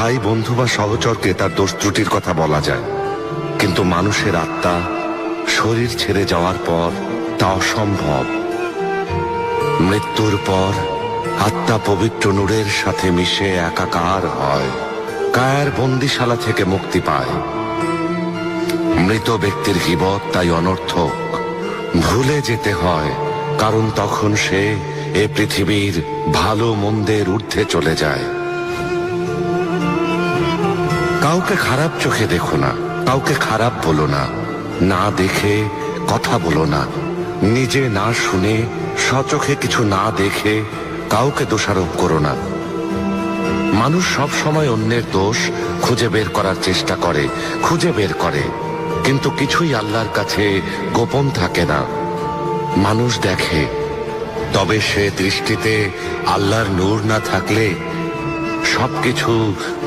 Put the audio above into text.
ভাই, বন্ধু বা সহচরকে তার দোষ ত্রুটির কথা বলা যায়, কিন্তু মানুষের আত্মা শরীর ছেড়ে যাওয়ার পর তা অসম্ভব। মৃত্যুর পর আত্মা পবিত্র নূরের সাথে মিশে একাকার হয়, কায়ার বন্দিশালা থেকে মুক্তি পায়। মৃত ব্যক্তির গীবত তাই অনর্থক, ভুলে যেতে হয়, কারণ তখন সে এ পৃথিবীর ভালো মন্দের ঊর্ধ্বে চলে যায়। কাউকে খারাপ চোখে দেখো না, কাউকে খারাপ বলো না, না দেখে কথা বলো না, নিজে না শুনে স্বচোখে কিছু না দেখে কাউকে দোষারোপ করো না। মানুষ সব সময় অন্যের দোষ খুঁজে বের করার চেষ্টা করে, খুঁজে বের করে, কিন্তু কিছুই আল্লাহর কাছে গোপন থাকে না। মানুষ দেখে, তবে সে দৃষ্টিতে আল্লাহর নূর না থাকলে সবকিছু